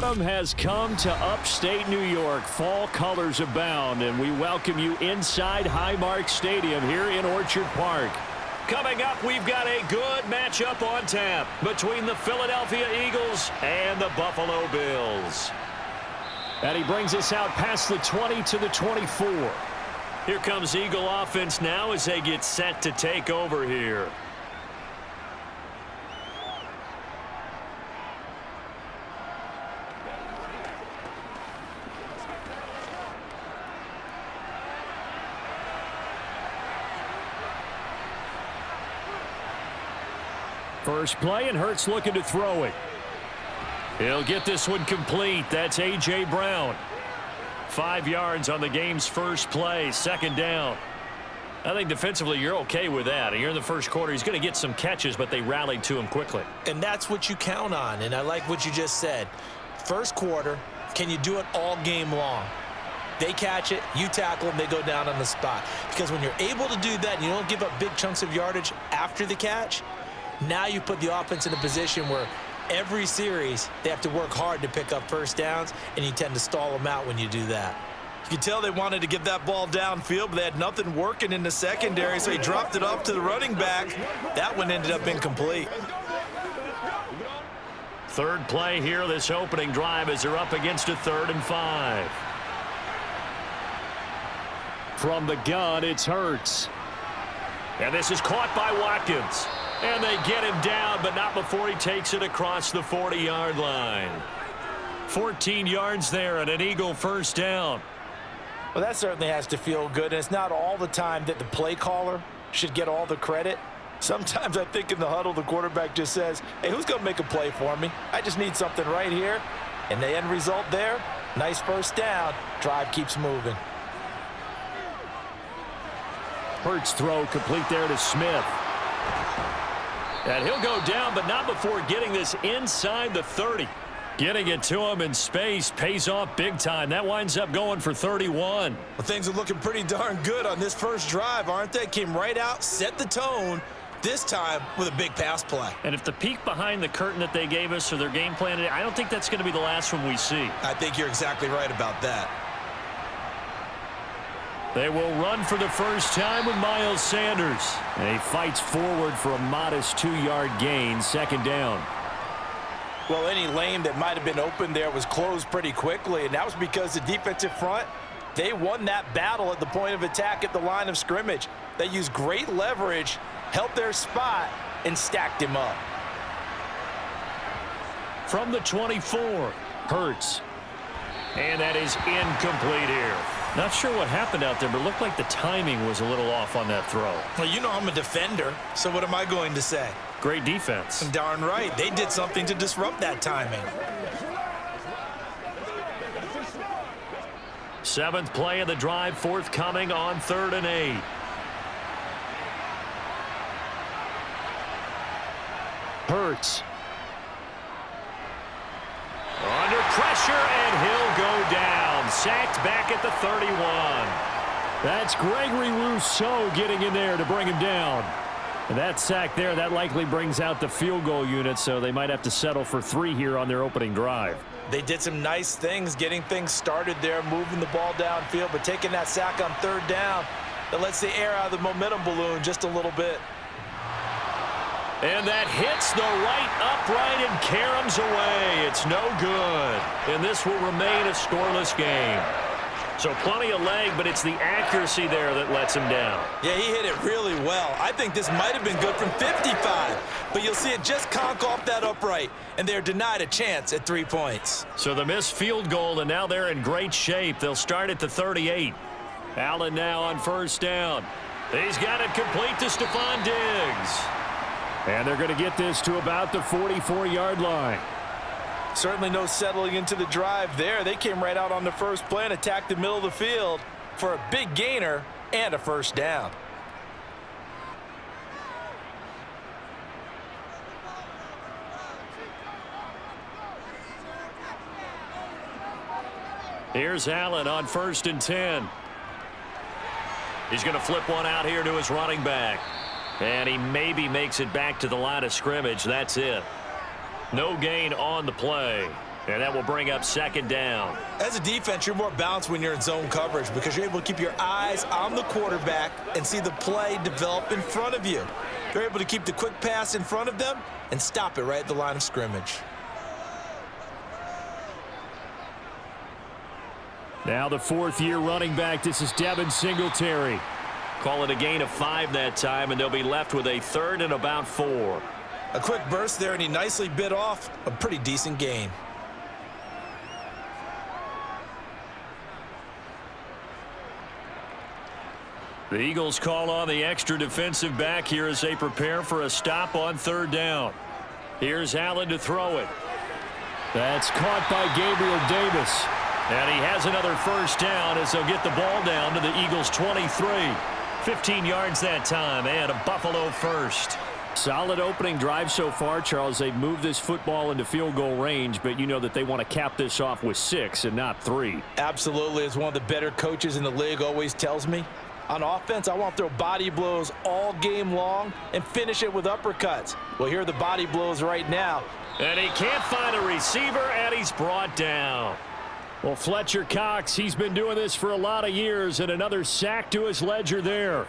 Autumn has come to upstate New York. Fall colors abound, and we welcome you inside Highmark Stadium here in Orchard Park. Coming up, we've got a good matchup on tap between the Philadelphia Eagles and the Buffalo Bills. And he brings us out past the 20 to the 24. Here comes Eagle offense now as they get set to take over here. First play, and Hurts looking to throw it. He'll get this one complete. That's A.J. Brown. 5 yards on the game's first play, second down. I think defensively you're okay with that. You're in the first quarter. He's going to get some catches, but they rallied to him quickly. And that's what you count on, and I like what you just said. First quarter, can you do it all game long? They catch it, you tackle them, they go down on the spot. Because when you're able to do that and you don't give up big chunks of yardage after the catch, now you put the offense in a position where every series they have to work hard to pick up first downs, and you tend to stall them out when you do that. You can tell they wanted to get that ball downfield, but they had nothing working in the secondary, so he dropped it off to the running back. That one ended up incomplete. Third play here, this opening drive, as they're up against a 3rd and 5. From the gun, it's Hurts. And this is caught by Watkins. And they get him down, but not before he takes it across the 40-yard line. 14 yards there and an Eagle first down. Well, that certainly has to feel good. And it's not all the time that the play caller should get all the credit. Sometimes I think in the huddle, the quarterback just says, hey, who's going to make a play for me? I just need something right here. And the end result there, nice first down. Drive keeps moving. Hurts throw complete there to Smith. And he'll go down, but not before getting this inside the 30. Getting it to him in space pays off big time. That winds up going for 31. Well, things are looking pretty darn good on this first drive, aren't they? Came right out, set the tone, this time with a big pass play. And if the peek behind the curtain that they gave us or their game plan, I don't think that's going to be the last one we see. I think you're exactly right about that. They will run for the first time with Miles Sanders. And he fights forward for a modest 2-yard gain, second down. Well, any lane that might have been open there was closed pretty quickly, and that was because the defensive front, they won that battle at the point of attack at the line of scrimmage. They used great leverage, held their spot, and stacked him up. From the 24, Hurts. And that is incomplete here. Not sure what happened out there, but it looked like the timing was a little off on that throw. Well, you know I'm a defender, so what am I going to say? Great defense. Darn right. They did something to disrupt that timing. 7th play of the drive, forthcoming on 3rd and 8. Hurts. Under pressure, and he'll go down. Sacked back at the 31. That's Gregory Rousseau getting in there to bring him down. And that sack there, that likely brings out the field goal unit, so they might have to settle for 3 here on their opening drive. They did some nice things getting things started there, moving the ball downfield, but taking that sack on 3rd down, that lets the air out of the momentum balloon just a little bit. And that hits the right upright and caroms away. It's no good. And this will remain a scoreless game. So plenty of leg, but it's the accuracy there that lets him down. Yeah, he hit it really well. I think this might have been good from 55. But you'll see it just conk off that upright, and they're denied a chance at 3 points. So the missed field goal, and now they're in great shape. They'll start at the 38. Allen now on first down. He's got it complete to Stephon Diggs. And they're going to get this to about the 44-yard line. Certainly no settling into the drive there. They came right out on the first play and attacked the middle of the field for a big gainer and a first down. Here's Allen on 1st and 10. He's going to flip one out here to his running back. And he maybe makes it back to the line of scrimmage. That's it. No gain on the play. And that will bring up second down. As a defense, you're more balanced when you're in zone coverage because you're able to keep your eyes on the quarterback and see the play develop in front of you. You're able to keep the quick pass in front of them and stop it right at the line of scrimmage. Now the fourth-year running back. This is Devin Singletary. Call it a gain of 5 that time, and they'll be left with a 3rd and about 4. A quick burst there, and he nicely bit off a pretty decent gain. The Eagles call on the extra defensive back here as they prepare for a stop on 3rd down. Here's Allen to throw it. That's caught by Gabriel Davis. And he has another first down as they'll get the ball down to the Eagles' 23. 15 yards that time and a Buffalo first. Solid opening drive so far, Charles. They've moved this football into field goal range, but you know that they want to cap this off with 6 and not 3. Absolutely. As one of the better coaches in the league always tells me, on offense, I want to throw body blows all game long and finish it with uppercuts. Well, here are the body blows right now. And he can't find a receiver, and he's brought down. Well, Fletcher Cox, he's been doing this for a lot of years, and another sack to his ledger there.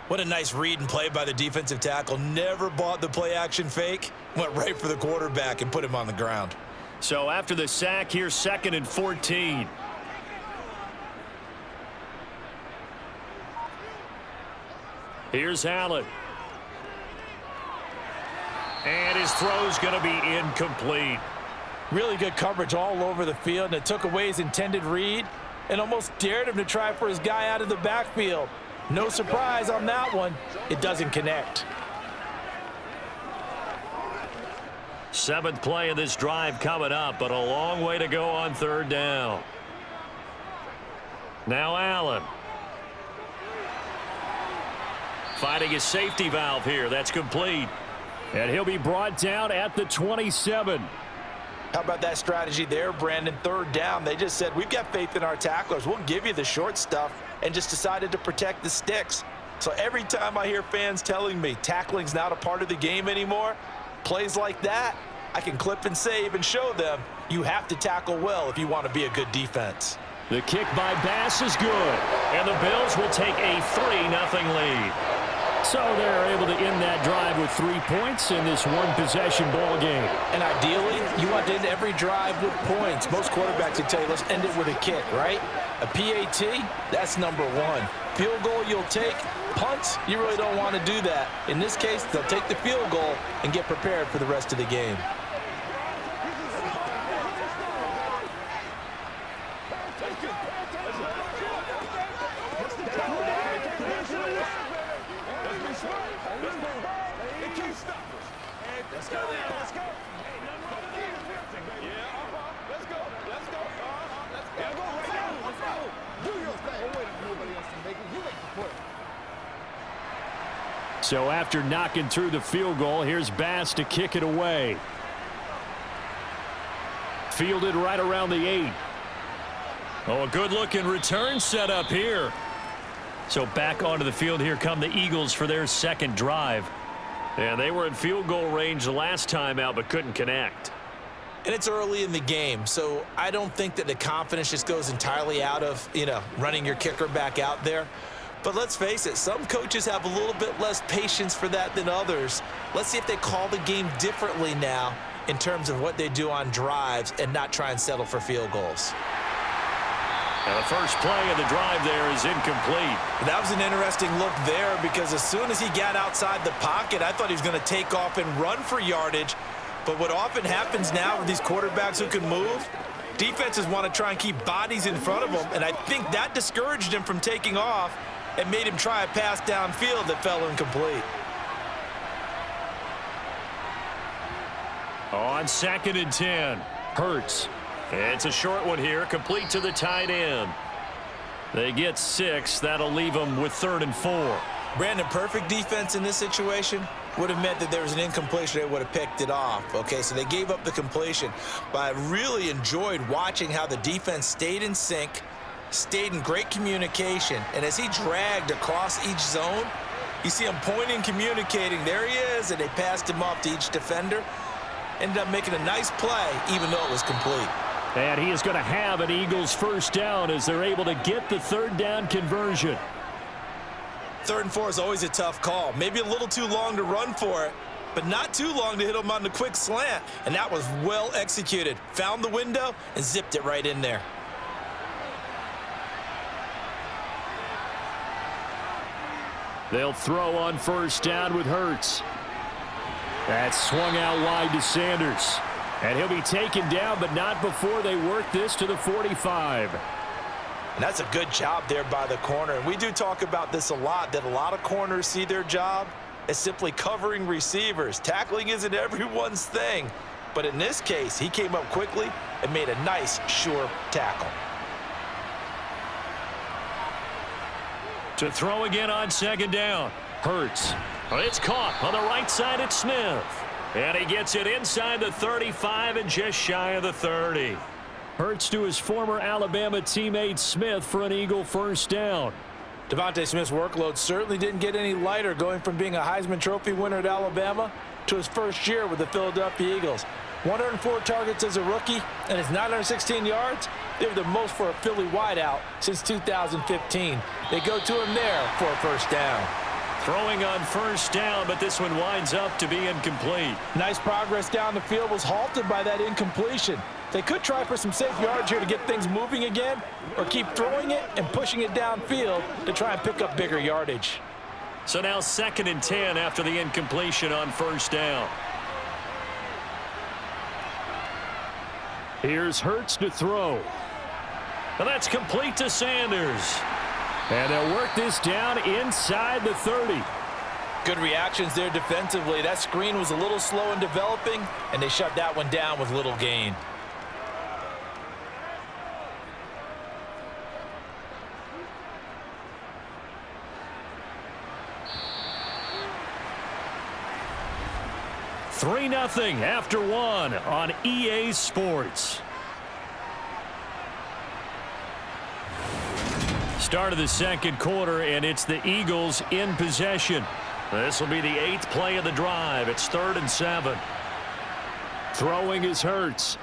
What a nice read and play by the defensive tackle. Never bought the play-action fake. Went right for the quarterback and put him on the ground. So after the sack, here's 2nd and 14. Here's Allen. And his throw's going to be incomplete. Really good coverage all over the field, and it took away his intended read and almost dared him to try for his guy out of the backfield. No surprise on that one. It doesn't connect. 7th play of this drive coming up, but a long way to go on 3rd down. Now Allen. Finding his safety valve here. That's complete. And he'll be brought down at the 27. How about that strategy there, Brandon? 3rd down. They just said, we've got faith in our tacklers. We'll give you the short stuff, and just decided to protect the sticks. So every time I hear fans telling me tackling's not a part of the game anymore, plays like that, I can clip and save and show them you have to tackle well if you want to be a good defense. The kick by Bass is good, and the Bills will take a 3-0 lead. So they're able to end that drive with 3 points in this one-possession ball game. And ideally, you want to end every drive with points. Most quarterbacks would tell you, let's end it with a kick, right? A PAT, that's number 1. Field goal you'll take. Punts, you really don't want to do that. In this case, they'll take the field goal and get prepared for the rest of the game. So after knocking through the field goal, here's Bass to kick it away. Fielded right around the 8. Oh, a good-looking return set up here. So back onto the field, here come the Eagles for their 2nd drive. And they were in field goal range the last time out, but couldn't connect. And it's early in the game, so I don't think that the confidence just goes entirely out of, running your kicker back out there. But let's face it, some coaches have a little bit less patience for that than others. Let's see if they call the game differently now in terms of what they do on drives and not try and settle for field goals. And the first play of the drive there is incomplete. That was an interesting look there because as soon as he got outside the pocket, I thought he was going to take off and run for yardage. But what often happens now with these quarterbacks who can move, defenses want to try and keep bodies in front of them, and I think that discouraged him from taking off and made him try a pass downfield that fell incomplete. On 2nd and 10, Hurts. It's a short one here, complete to the tight end. They get 6. That'll leave them with 3rd and 4. Brandon, perfect defense in this situation would have meant that there was an incompletion. They would have picked it off. Okay, so they gave up the completion. But I really enjoyed watching how the defense stayed in sync, stayed in great communication. And as he dragged across each zone, you see him pointing, communicating. There he is, and they passed him off to each defender. ended up making a nice play, even though it was complete. And he is going to have an Eagles first down as they're able to get the third down conversion. 3rd and 4 is always a tough call. Maybe a little too long to run for it, but not too long to hit him on the quick slant. And that was well executed. Found the window and zipped it right in there. They'll throw on first down with Hurts. That's swung out wide to Sanders. And he'll be taken down, but not before they work this to the 45. And that's a good job there by the corner. And we do talk about this a lot, that a lot of corners see their job as simply covering receivers. Tackling isn't everyone's thing. But in this case, he came up quickly and made a nice, sure tackle. To throw again on second down. Hurts. It's caught on the right side at Smith. And he gets it inside the 35 and just shy of the 30. Hurts to his former Alabama teammate Smith for an Eagle first down. Devontae Smith's workload certainly didn't get any lighter, going from being a Heisman Trophy winner at Alabama to his first year with the Philadelphia Eagles. 104 targets as a rookie, and his 916 yards, they were the most for a Philly wideout since 2015. They go to him there for a first down. Throwing on first down, but this one winds up to be incomplete. Nice progress down the field was halted by that incompletion. They could try for some safe yards here to get things moving again, or keep throwing it and pushing it downfield to try and pick up bigger yardage. So now 2nd and 10 after the incompletion on first down. Here's Hurts to throw. And that's complete to Sanders. And they'll work this down inside the 30. Good reactions there defensively. That screen was a little slow in developing, and they shut that one down with little gain. Three 3-0 after one on EA Sports. Start of the second quarter, and it's the Eagles in possession. This will be the 8th play of the drive. It's 3rd and 7. Throwing is Hurts.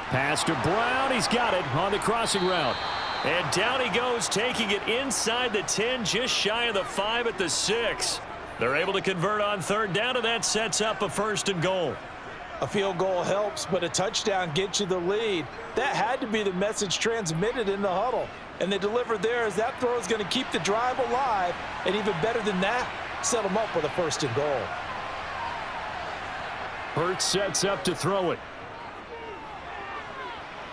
Pass to Brown. He's got it on the crossing route. And down he goes, taking it inside the 10, just shy of the 5 at the 6. They're able to convert on 3rd down, and that sets up a 1st and goal. A field goal helps, but a touchdown gets you the lead. That had to be the message transmitted in the huddle. And they delivered there as that throw is going to keep the drive alive. And even better than that, set them up with a 1st and goal. Hurts sets up to throw it.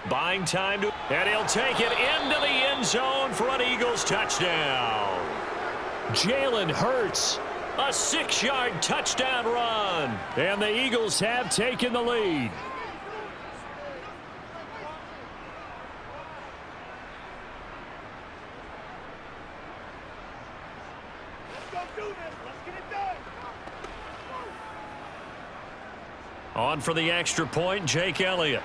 Buying time, and he'll take it into the end zone for an Eagles touchdown. Jalen Hurts. A 6-yard touchdown run. And the Eagles have taken the lead. Let's go do this. Let's get it done. On for the extra point, Jake Elliott.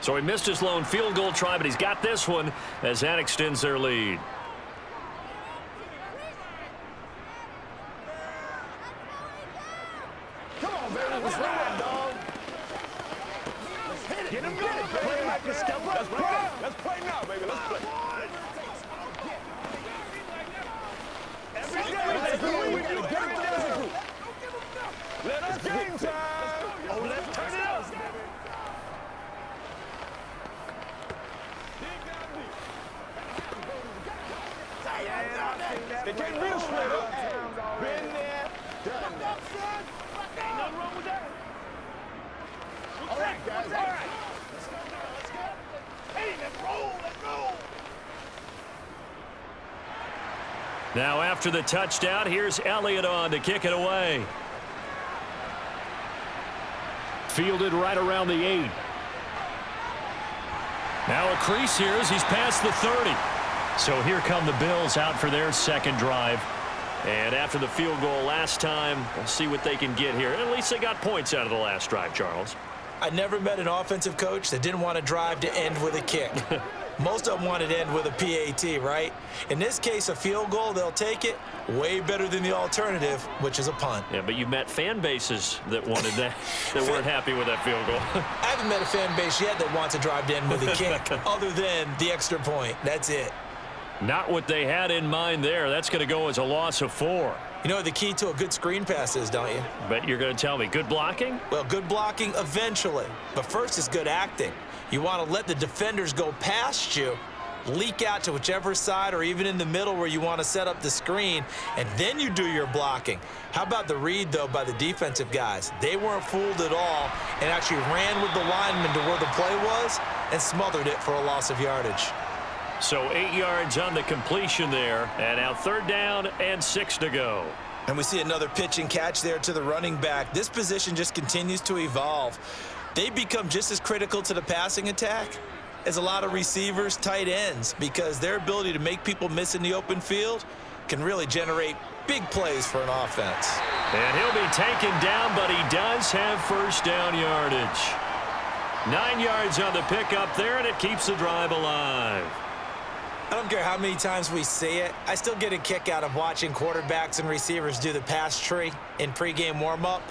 So he missed his lone field goal try, but he's got this one as that extends their lead. Come on, baby. Let's ride, dog. Let's hit it. Get him going. Play like this stuff. Let's play. Let's play now, baby. Let's play. Every day, we do it. Every day. Let us game time. Oh, let's turn it up. They came real straight up. Been there, done that. Ain't nothing wrong with that. All right, guys. All right. Let's go now. Let's go. Hey, let's roll. Let's go. Now after the touchdown, here's Elliott on to kick it away. Fielded right around the 8. Now a crease here as he's past the 30. So here come the Bills out for their second drive. And after the field goal last time, we'll see what they can get here. At least they got points out of the last drive, Charles. I never met an offensive coach that didn't want to drive to end with a kick. Most of them want it to end with a PAT, right? In this case, a field goal, they'll take it. Way better than the alternative, which is a punt. Yeah, but you met fan bases that wanted that, that weren't happy with that field goal. I haven't met a fan base yet that wants to drive to end with a kick other than the extra point. That's it. Not what they had in mind there. That's going to go as a loss of 4. You know what the key to a good screen pass is, don't you? But you're going to tell me, good blocking? Well, good blocking eventually. But first is good acting. You want to let the defenders go past you, leak out to whichever side or even in the middle where you want to set up the screen, and then you do your blocking. How about the read, though, by the defensive guys? They weren't fooled at all and actually ran with the lineman to where the play was and smothered it for a loss of yardage. So 8 yards on the completion there, and now 3rd down and 6 to go. And we see another pitch and catch there to the running back. This position just continues to evolve. They become just as critical to the passing attack as a lot of receivers, tight ends, because their ability to make people miss in the open field can really generate big plays for an offense. And he'll be taken down, but he does have 1st down yardage. 9 yards on the pickup there, and it keeps the drive alive. I don't care how many times we see it. I still get a kick out of watching quarterbacks and receivers do the pass tree in pregame warm-up.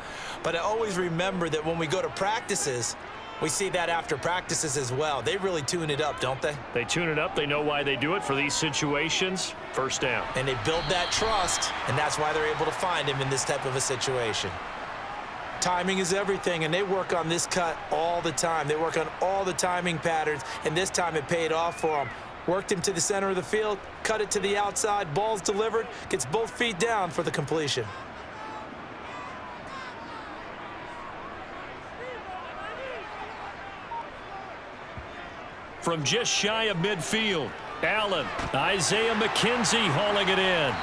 But I always remember that when we go to practices, we see that after practices as well. They really tune it up, don't they? They tune it up. They know why they do it for these situations. 1st down. And they build that trust, and that's why they're able to find him in this type of a situation. Timing is everything, and they work on this cut all the time. They work on all the timing patterns, and this time it paid off for them. Worked him to the center of the field, cut it to the outside, ball's delivered, gets both feet down for the completion. From just shy of midfield, Allen, Isaiah McKenzie hauling it in.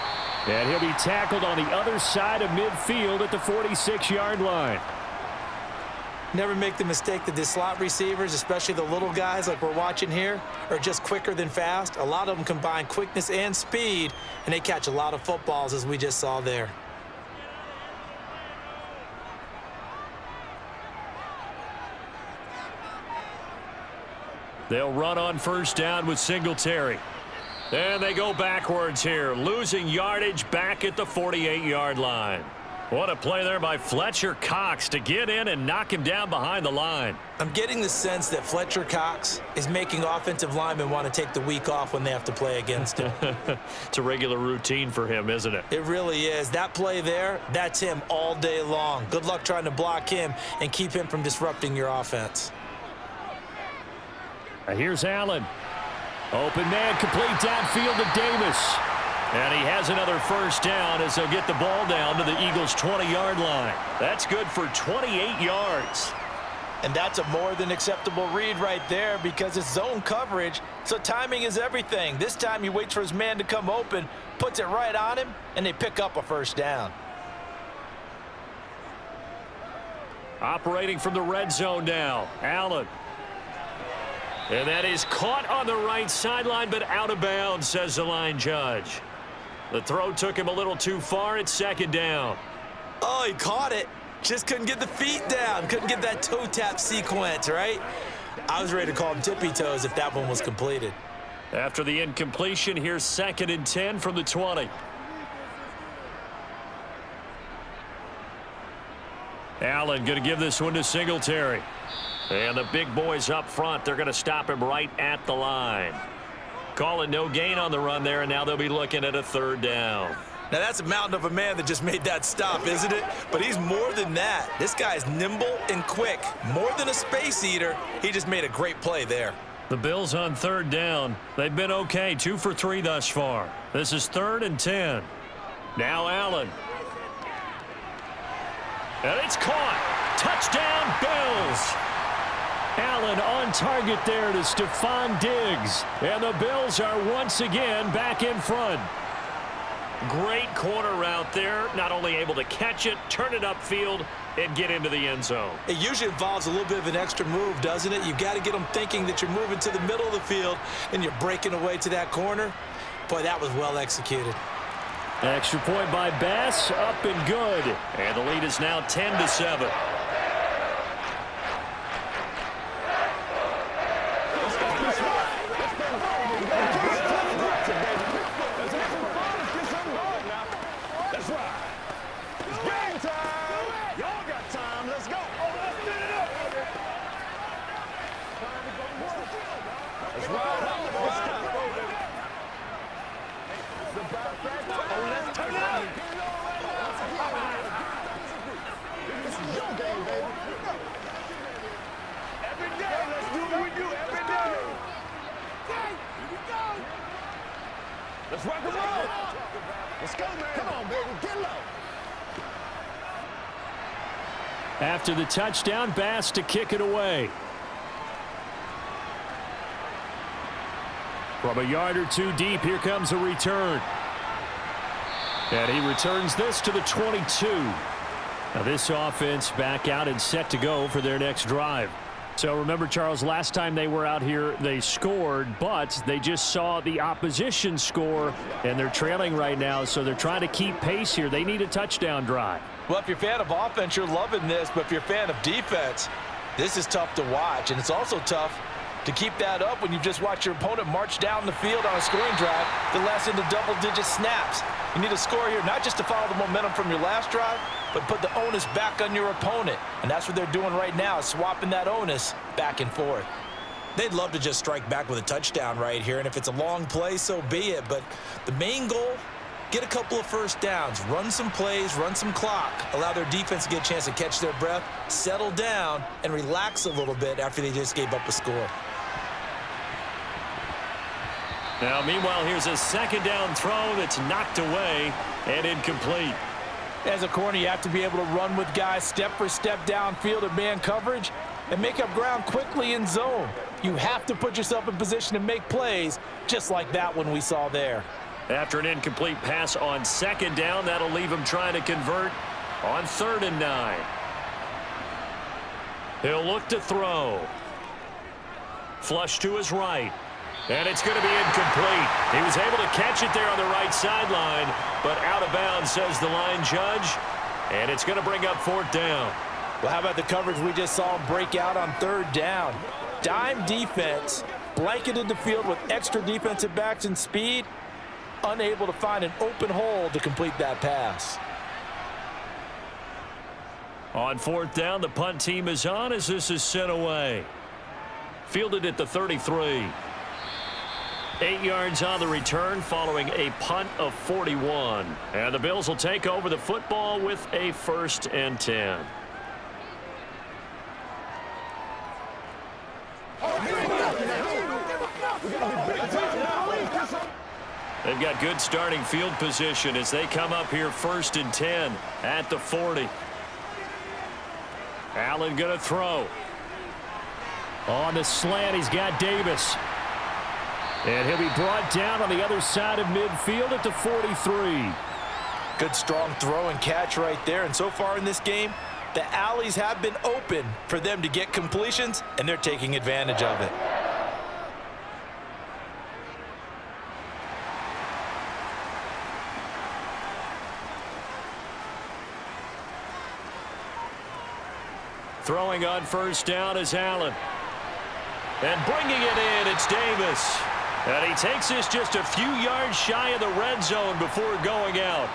And he'll be tackled on the other side of midfield at the 46-yard line. Never make the mistake that the slot receivers, especially the little guys like we're watching here, are just quicker than fast. A lot of them combine quickness and speed, and they catch a lot of footballs, as we just saw there. They'll run on 1st down with Singletary. And they go backwards here, losing yardage back at the 48-yard line. What a play there by Fletcher Cox to get in and knock him down behind the line. I'm getting the sense that Fletcher Cox is making offensive linemen want to take the week off when they have to play against him. It's a regular routine for him, isn't it? It really is. That play there, that's him all day long. Good luck trying to block him and keep him from disrupting your offense. Here's Allen. Open man, complete downfield to Davis. And he has another 1st down as they'll get the ball down to the Eagles' 20-yard line. That's good for 28 yards. And that's a more than acceptable read right there because it's zone coverage, so timing is everything. This time he waits for his man to come open, puts it right on him, and they pick up a 1st down. Operating from the red zone now, Allen. And that is caught on the right sideline, but out of bounds, says the line judge. The throw took him a little too far. It's 2nd down. Oh, he caught it. Just couldn't get the feet down. Couldn't get that toe tap sequence, right? I was ready to call him tippy toes if that one was completed. After the incompletion, here's 2nd and 10 from the 20. Allen going to give this one to Singletary. And the big boys up front, they're going to stop him right at the line. Call it no gain on the run there, and now they'll be looking at a 3rd down. Now, that's a mountain of a man that just made that stop, isn't it? But he's more than that. This guy's nimble and quick. More than a space eater. He just made a great play there. The Bills on 3rd down. They've been okay, 2 for 3 thus far. This is 3rd and 10. Now Allen. And it's caught. Touchdown, Bills. Allen on target there to Stephon Diggs. And the Bills are once again back in front. Great corner route there. Not only able to catch it, turn it upfield, and get into the end zone. It usually involves a little bit of an extra move, doesn't it? You've got to get them thinking that you're moving to the middle of the field and you're breaking away to that corner. Boy, that was well executed. Extra point by Bass, up and good. And the lead is now 10-7. let's turn it up. This is your game, baby. Every day, let's do what we do every day. Okay, here we go. Let's rock and roll. Let's go, man. Come on, baby. Get low. After the touchdown, Bass to kick it away. From a yard or two deep, here comes a return. And he returns this to the 22. Now this offense back out and set to go for their next drive. So remember, Charles, last time they were out here, they scored, but they just saw the opposition score, and they're trailing right now, so they're trying to keep pace here. They need a touchdown drive. Well, if you're a fan of offense, you're loving this, but if you're a fan of defense, this is tough to watch, and it's also tough to keep that up when you just watch your opponent march down the field on a scoring drive that lasts into double-digit snaps. You need a score here, not just to follow the momentum from your last drive, but put the onus back on your opponent. And that's what they're doing right now, swapping that onus back and forth. They'd love to just strike back with a touchdown right here, and if it's a long play, so be it. But the main goal, get a couple of first downs, run some plays, run some clock, allow their defense to get a chance to catch their breath, settle down, and relax a little bit after they just gave up a score. Now, meanwhile, here's a second down throw that's knocked away and incomplete. As a corner, you have to be able to run with guys step for step downfield in man coverage and make up ground quickly in zone. You have to put yourself in position to make plays just like that one we saw there. After an incomplete pass on second down, that'll leave him trying to convert on 3rd and 9. He'll look to throw. Flush to his right. And it's going to be incomplete. He was able to catch it there on the right sideline, but out of bounds, says the line judge. And it's going to bring up 4th down. Well, how about the coverage we just saw him break out on 3rd down? Dime defense, blanketed the field with extra defensive backs and speed, unable to find an open hole to complete that pass. On 4th down, the punt team is on as this is sent away. Fielded at the 33. 8 yards on the return following a punt of 41. And the Bills will take over the football with a 1st and 10. They've got good starting field position as they come up here 1st and 10 at the 40. Allen going to throw. On the slant, he's got Davis. And he'll be brought down on the other side of midfield at the 43. Good strong throw and catch right there. And so far in this game, the alleys have been open for them to get completions, and they're taking advantage of it. Throwing on 1st down is Allen. And bringing it in, it's Davis. And he takes this just a few yards shy of the red zone before going out.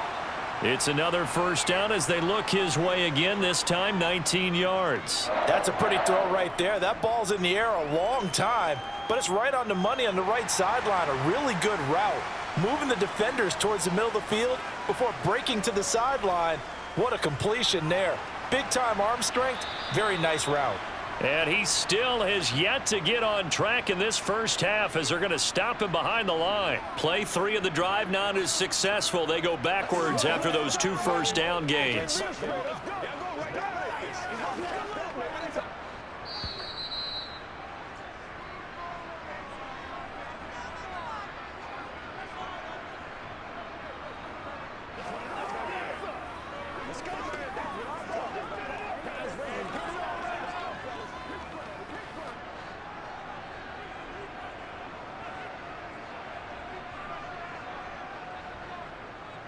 It's another 1st down as they look his way again, this time 19 yards. That's a pretty throw right there. That ball's in the air a long time, but it's right on the money on the right sideline. A really good route. Moving the defenders towards the middle of the field before breaking to the sideline. What a completion there. Big-time arm strength. Very nice route. And he still has yet to get on track in this first half as they're going to stop him behind the line. Play 3 of the drive not as successful. They go backwards after those 2 first down gains.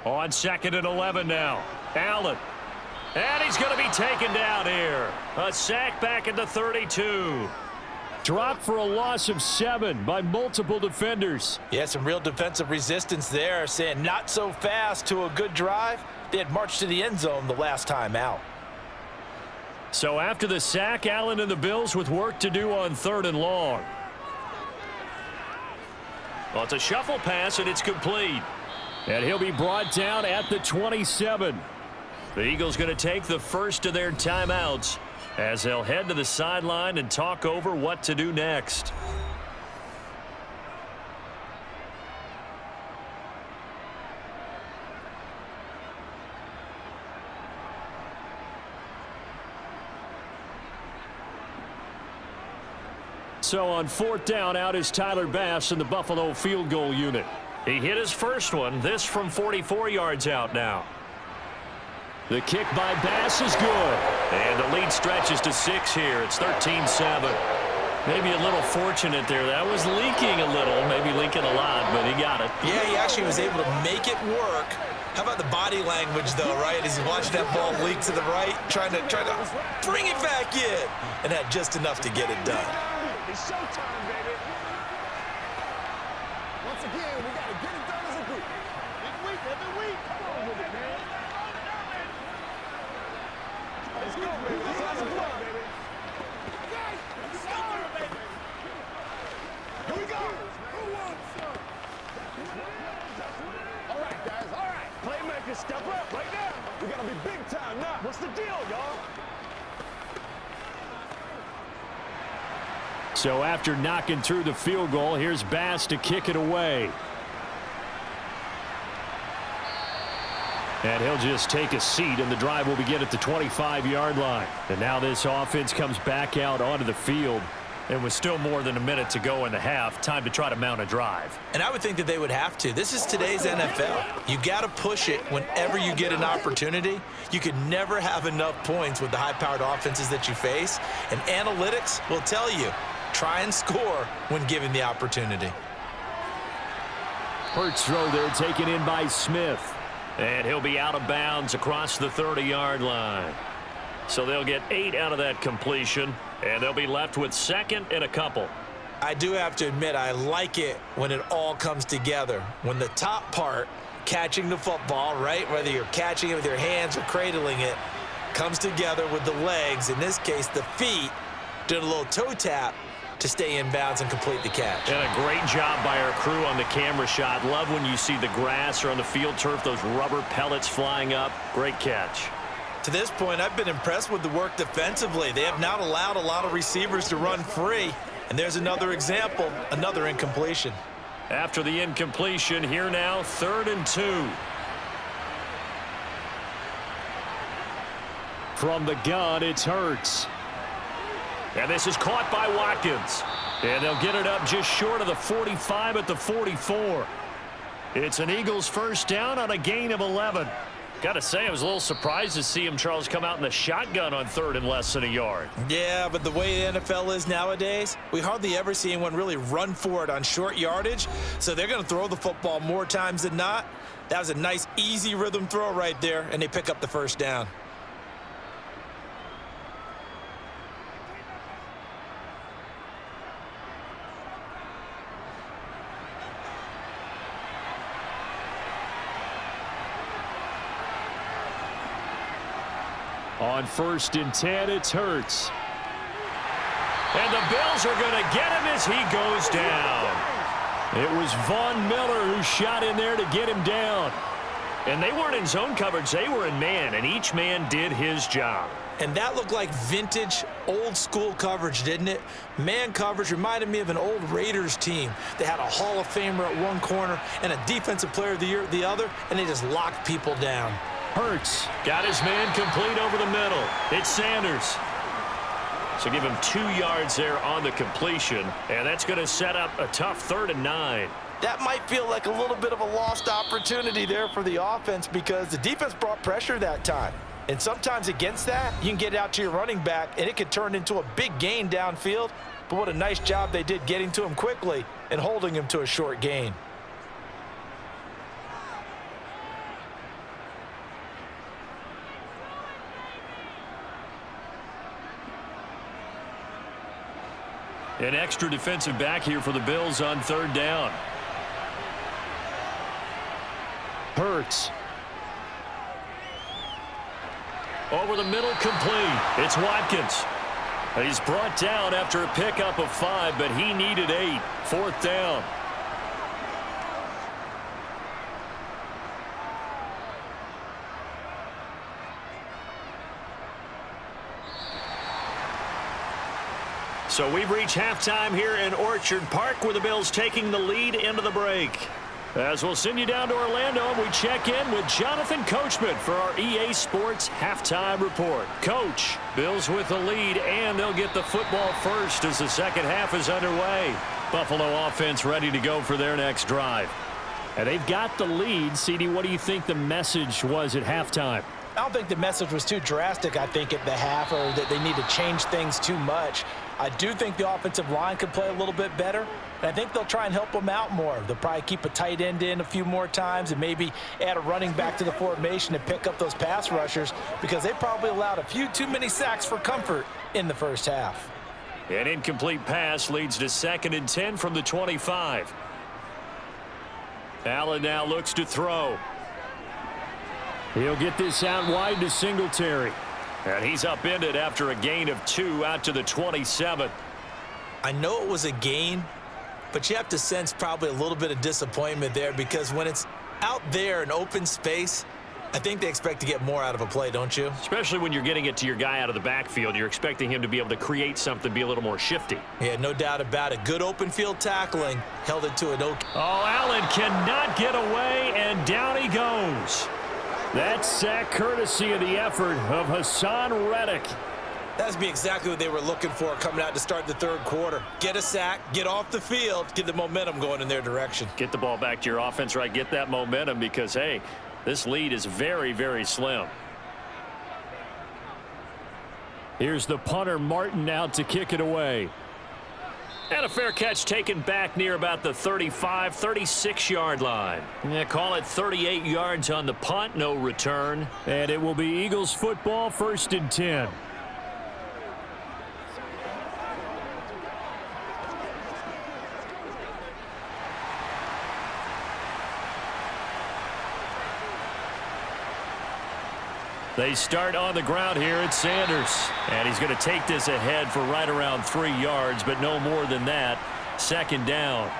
On 2nd and 11 now. Allen. And he's going to be taken down here. A sack back at the 32. Dropped for a loss of 7 by multiple defenders. Yeah, some real defensive resistance there, saying not so fast to a good drive. They had marched to the end zone the last time out. So after the sack, Allen and the Bills with work to do on 3rd and long. Well, it's a shuffle pass, and it's complete. And he'll be brought down at the 27. The Eagles going to take the first of their timeouts as they'll head to the sideline and talk over what to do next. So on 4th down, out is Tyler Bass in the Buffalo field goal unit. He hit his first one, this from 44 yards out now. The kick by Bass is good. And the lead stretches to 6 here. It's 13-7. Maybe a little fortunate there. That was leaking a little, maybe leaking a lot, but he got it. Yeah, he actually was able to make it work. How about the body language, though, right? As he watched that ball leak to the right, trying to bring it back in, and had just enough to get it done. It's showtime, baby. Once again, we got to get it done as a group. Every week. Come on with it, man. Let's go, baby. Let's have some fun, baby. Okay, let's go, baby. Here we go. Who wants some? All right, guys, all right. Playmakers, step up right now. We got to be big time now. What's the deal, y'all? So after knocking through the field goal, here's Bass to kick it away. And he'll just take a seat, and the drive will begin at the 25-yard line. And now this offense comes back out onto the field. And with still more than a minute to go in the half, time to try to mount a drive. And I would think that they would have to. This is today's NFL. You got to push it whenever you get an opportunity. You can never have enough points with the high-powered offenses that you face. And analytics will tell you, try and score when given the opportunity. Hurts throw there taken in by Smith. And he'll be out of bounds across the 30-yard line. So they'll get 8 out of that completion, and they'll be left with 2nd and a couple. I do have to admit, I like it when it all comes together. When the top part, catching the football, right, whether you're catching it with your hands or cradling it, comes together with the legs, in this case the feet, doing a little toe tap to stay in bounds and complete the catch. And a great job by our crew on the camera shot. Love when you see the grass or on the field turf, those rubber pellets flying up. Great catch. To this point, I've been impressed with the work defensively. They have not allowed a lot of receivers to run free. And there's another example, another incompletion. After the incompletion, here now, 3rd and 2. From the gun, it's Hurts. And this is caught by Watkins. And they'll get it up just short of the 45 at the 44. It's an Eagles first down on a gain of 11. Got to say, I was a little surprised to see him, Charles, come out in the shotgun on 3rd and less than a yard. Yeah, but the way the NFL is nowadays, we hardly ever see anyone really run for it on short yardage. So they're going to throw the football more times than not. That was a nice, easy rhythm throw right there, and they pick up the first down. On 1st and 10, it's Hurts. And the Bills are going to get him as he goes down. It was Von Miller who shot in there to get him down. And they weren't in zone coverage. They were in man, and each man did his job. And that looked like vintage, old-school coverage, didn't it? Man coverage reminded me of an old Raiders team. They had a Hall of Famer at one corner and a Defensive Player of the Year at the other, and they just locked people down. Hurts got his man complete over the middle. It's Sanders. So give him 2 yards there on the completion, and that's going to set up a tough 3rd and 9. That might feel like a little bit of a lost opportunity there for the offense because the defense brought pressure that time. And sometimes against that, you can get out to your running back, and it could turn into a big gain downfield. But what a nice job they did getting to him quickly and holding him to a short gain. An extra defensive back here for the Bills on 3rd down. Hurts. Over the middle, complete. It's Watkins. He's brought down after a pickup of 5, but he needed 8. 4th down. So we've reached halftime here in Orchard Park, where the Bills taking the lead into the break. As we'll send you down to Orlando, and we check in with Jonathan Coachman for our EA Sports Halftime Report. Coach, Bills with the lead, and they'll get the football first as the second half is underway. Buffalo offense ready to go for their next drive. And they've got the lead. CD, what do you think the message was at halftime? I don't think the message was too drastic, I think, at the half, or that they need to change things too much. I do think the offensive line could play a little bit better, and I think they'll try and help them out more. They'll probably keep a tight end in a few more times and maybe add a running back to the formation to pick up those pass rushers, because they probably allowed a few too many sacks for comfort in the first half. An incomplete pass leads to 2nd and 10 from the 25. Allen now looks to throw. He'll get this out wide to Singletary. And he's upended after a gain of 2 out to the 27. I know it was a gain, but you have to sense probably a little bit of disappointment there, because when it's out there in open space, I think they expect to get more out of a play, don't you? Especially when you're getting it to your guy out of the backfield. You're expecting him to be able to create something, be a little more shifty. Yeah, no doubt about it. Good open field tackling. Held it to an okay. Oh, Allen cannot get away, and down he goes. That sack courtesy of the effort of Hassan Reddick. That's be exactly what they were looking for coming out to start the third quarter. Get a sack, get off the field, get the momentum going in their direction. Get the ball back to your offense, right? Get that momentum, because, hey, this lead is very, very slim. Here's the punter, Martin, out to kick it away. And a fair catch taken back near about the 35, 36-yard line. Yeah, call it 38 yards on the punt, no return. And it will be Eagles football, 1st and 10. They start on the ground here at Sanders. And he's going to take this ahead for right around 3 yards, but no more than that. 2nd down.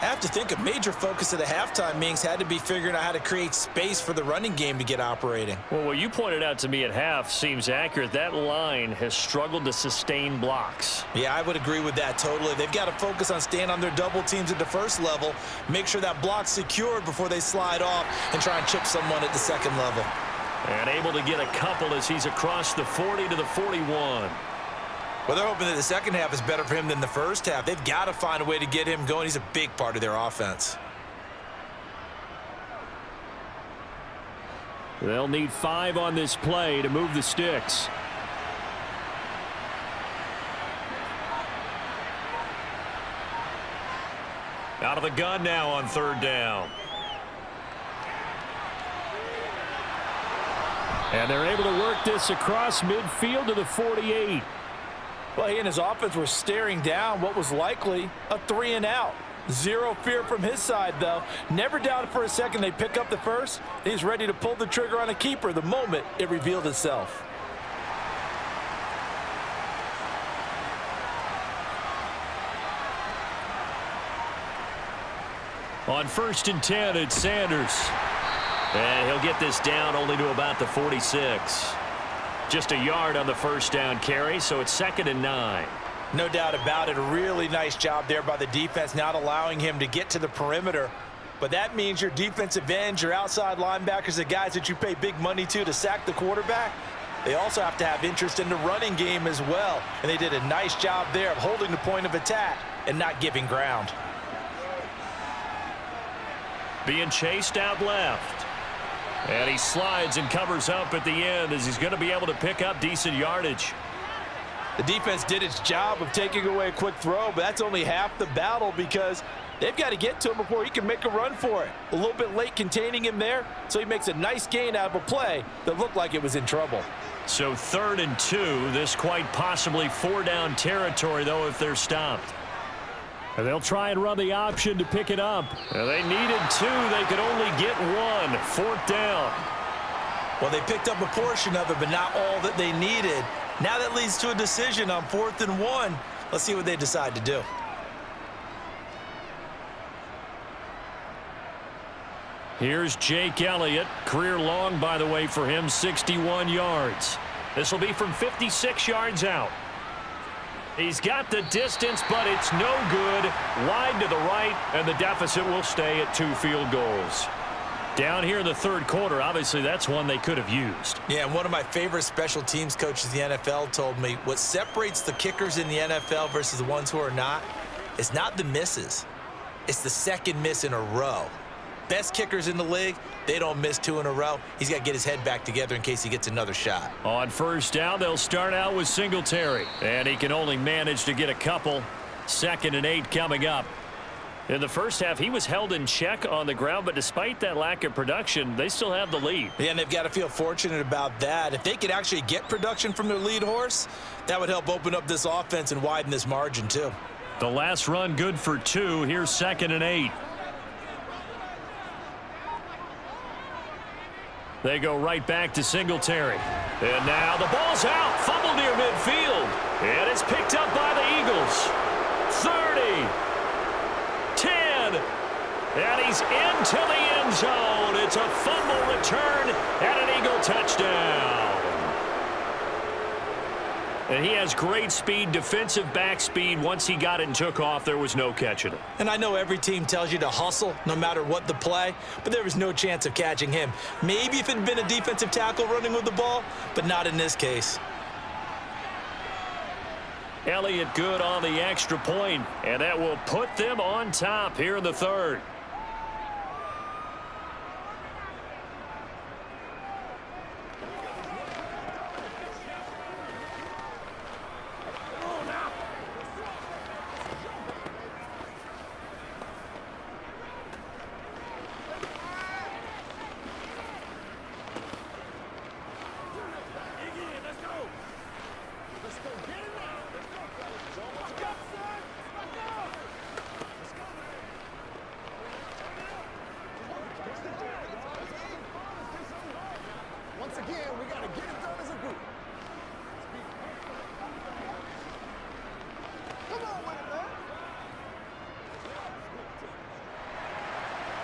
I have to think a major focus of the halftime meetings had to be figuring out how to create space for the running game to get operating. Well, what you pointed out to me at half seems accurate. That line has struggled to sustain blocks. Yeah, I would agree with that totally. They've got to focus on staying on their double teams at the first level, make sure that block's secured before they slide off and try and chip someone at the second level. And able to get a couple as he's across the 40 to the 41. Well, they're hoping that the second half is better for him than the first half. They've got to find a way to get him going. He's a big part of their offense. They'll need 5 on this play to move the sticks. Out of the gun now on 3rd down. And they're able to work this across midfield to the 48. Well, he and his offense were staring down what was likely a 3-and-out. Zero fear from his side, though. Never doubted for a second they pick up the first. He's ready to pull the trigger on a keeper the moment it revealed itself. On 1st and 10, it's Sanders. And he'll get this down only to about the 46. Just a yard on the 1st down carry, so it's 2nd and 9. No doubt about it. A really nice job there by the defense, not allowing him to get to the perimeter. But that means your defensive ends, your outside linebackers, the guys that you pay big money to sack the quarterback, they also have to have interest in the running game as well. And they did a nice job there of holding the point of attack and not giving ground. Being chased out left. And he slides and covers up at the end as he's going to be able to pick up decent yardage. The defense did its job of taking away a quick throw, but that's only half the battle, because they've got to get to him before he can make a run for it. A little bit late containing him there, so he makes a nice gain out of a play that looked like it was in trouble. So 3rd and 2, this quite possibly 4-down territory, though, if they're stopped. And they'll try and run the option to pick it up. And they needed 2. They could only get 1. 4th down. Well, they picked up a portion of it, but not all that they needed. Now that leads to a decision on 4th and 1. Let's see what they decide to do. Here's Jake Elliott. Career long, by the way, for him, 61 yards. This will be from 56 yards out. He's got the distance, but it's no good. Wide to the right, and the deficit will stay at 2 field goals. Down here in the third quarter, obviously that's one they could have used. Yeah, and one of my favorite special teams coaches in the NFL told me what separates the kickers in the NFL versus the ones who are not is not the misses. It's the second miss in a row. Best kickers in the league, they don't miss 2 in a row. He's got to get his head back together in case he gets another shot. On first down, they'll start out with Singletary, and he can only manage to get a couple. 2nd and 8 coming up. In the first half, he was held in check on the ground, but despite that lack of production, they still have the lead. Yeah, and they've got to feel fortunate about that. If they could actually get production from their lead horse, that would help open up this offense and widen this margin too. The last run good for 2. Here's 2nd and 8. They go right back to Singletary. And now the ball's out. Fumble near midfield. And it's picked up by the Eagles. 30. 10. And he's into the end zone. It's a fumble return and an Eagle touchdown. And he has great speed, defensive back speed. Once he got it and took off, there was no catching him. And I know every team tells you to hustle no matter what the play, but there was no chance of catching him. Maybe if it had been a defensive tackle running with the ball, but not in this case. Elliott good on the extra point, and that will put them on top here in the third.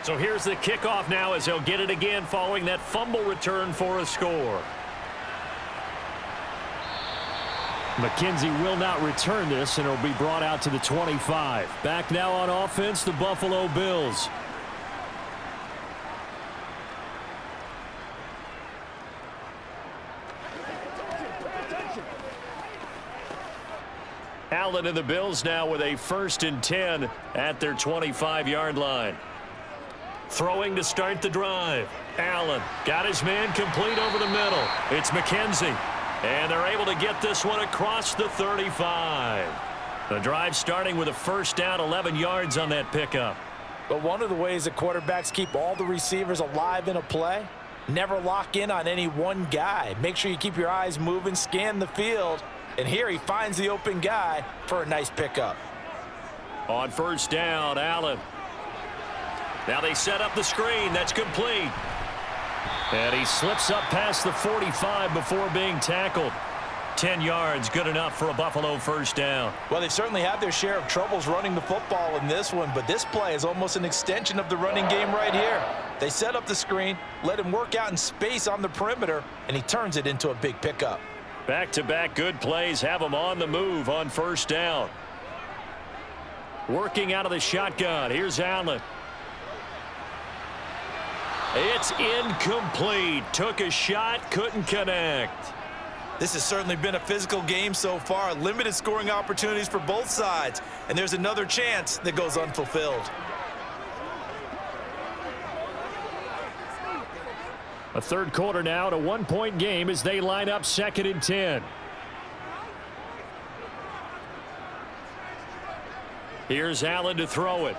So here's the kickoff now as they'll get it again following that fumble return for a score. McKenzie will not return this, and it'll be brought out to the 25. Back now on offense, the Buffalo Bills. Allen and the Bills now with a 1st and 10 at their 25-yard line. Throwing to start the drive. Allen got his man complete over the middle. It's McKenzie. And they're able to get this one across the 35. The drive starting with a 1st down, 11 yards on that pickup. But one of the ways that quarterbacks keep all the receivers alive in a play, never lock in on any one guy. Make sure you keep your eyes moving, scan the field. And here he finds the open guy for a nice pickup. On 1st down, Allen. Now they set up the screen. That's complete. And he slips up past the 45 before being tackled. 10 yards, good enough for a Buffalo 1st down. Well, they've certainly had their share of troubles running the football in this one, but this play is almost an extension of the running game right here. They set up the screen, let him work out in space on the perimeter, and he turns it into a big pickup. Back-to-back good plays have him on the move on 1st down. Working out of the shotgun. Here's Allen. It's incomplete. Took a shot, couldn't connect. This has certainly been a physical game so far. Limited scoring opportunities for both sides. And there's another chance that goes unfulfilled. A third quarter now, a 1-point game as they line up 2nd and 10. Here's Allen to throw it.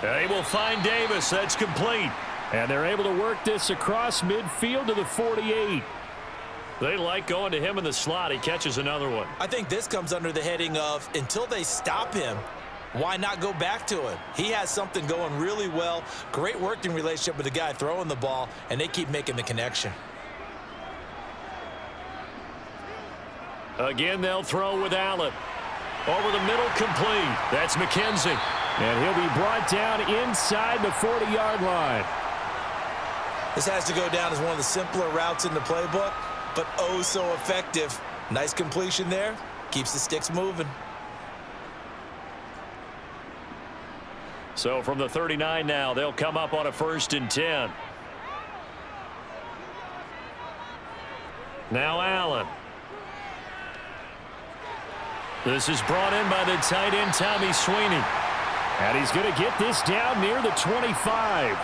They will find Davis. That's complete. And they're able to work this across midfield to the 48. They like going to him in the slot. He catches another one. I think this comes under the heading of until they stop him, why not go back to it? He has something going really well. Great working relationship with the guy throwing the ball, and they keep making the connection. Again, they'll throw with Allen. Over the middle, complete. That's McKenzie. And he'll be brought down inside the 40-yard line. This has to go down as one of the simpler routes in the playbook, but oh so effective. Nice completion there, Keeps the sticks moving. So from the 39 now, they'll come up on a 1st and 10. Now Allen. This is brought in by the tight end, Tommy Sweeney. And he's going to get this down near the 25.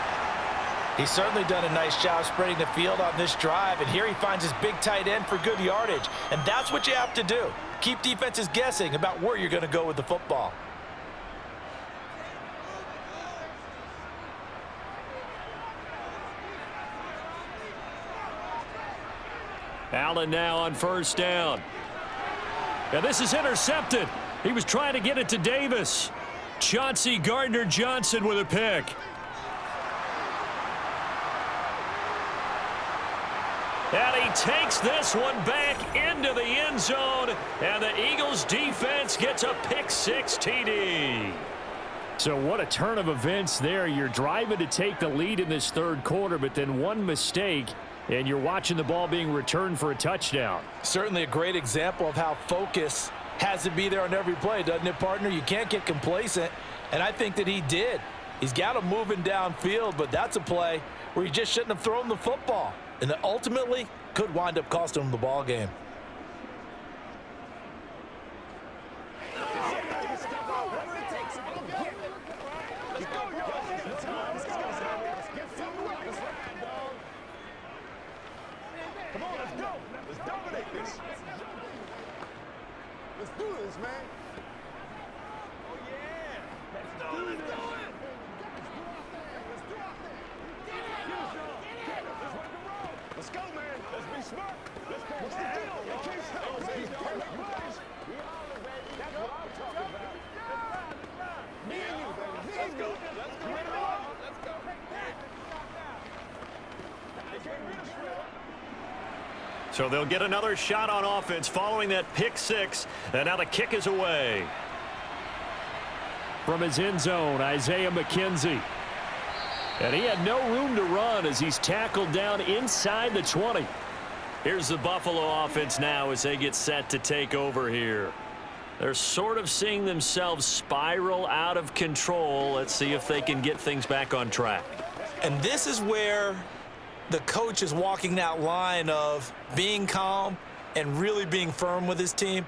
He's certainly done a nice job spreading the field on this drive, and here he finds his big tight end for good yardage. And that's what you have to do. Keep defenses guessing about where you're going to go with the football. Allen now on 1st down. And this is intercepted. He was trying to get it to Davis. Chauncey Gardner-Johnson with a pick. And he takes this one back into the end zone. And the Eagles defense gets a pick-6 TD. So what a turn of events there. You're driving to take the lead in this 3rd quarter, but then one mistake, and you're watching the ball being returned for a touchdown. Certainly a great example of how focus has to be there on every play, doesn't it, partner? You can't get complacent, and I think that he did. He's got him moving downfield, but that's a play where he just shouldn't have thrown the football, and that ultimately could wind up costing him the ball game. Let's do this, man. Oh, yeah. Let's do it. Let's go, man. Let's be smart. Let's go. What's the deal? You can't stop us. That's what I'm talking about. Me and you, baby. Let's go. Let's go. Let's go. They can't beat us, Fred. So they'll get another shot on offense following that pick-6. And now the kick is away. From his end zone, Isaiah McKenzie. And he had no room to run as he's tackled down inside the 20. Here's the Buffalo offense now as they get set to take over here. They're sort of seeing themselves spiral out of control. Let's see if they can get things back on track. And this is where the coach is walking that line of being calm and really being firm with his team.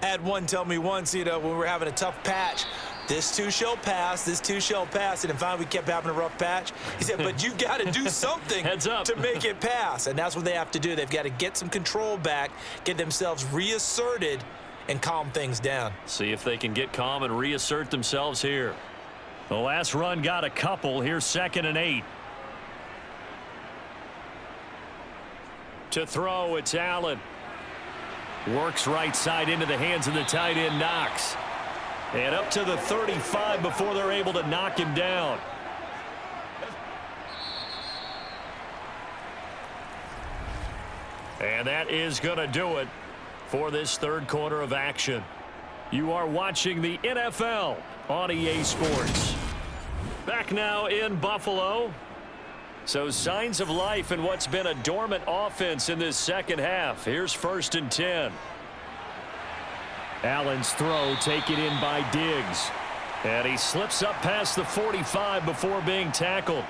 I had one tell me once, when we were having a tough patch, this too shall pass, this too shall pass. And then finally we kept having a rough patch. He said, but you've got to do something Heads up. to make it pass. And that's what they have to do. They've got to get some control back, get themselves reasserted, and calm things down. See if they can get calm and reassert themselves here. The last run got a couple. Here's 2nd and 8. To throw, it's Allen. Works right side into the hands of the tight end, Knox. And up to the 35 before they're able to knock him down. And that is going to do it for this 3rd quarter of action. You are watching the NFL on EA Sports. Back now in Buffalo. So signs of life in what's been a dormant offense in this 2nd half. Here's 1st and 10. Allen's throw taken in by Diggs. And he slips up past the 45 before being tackled.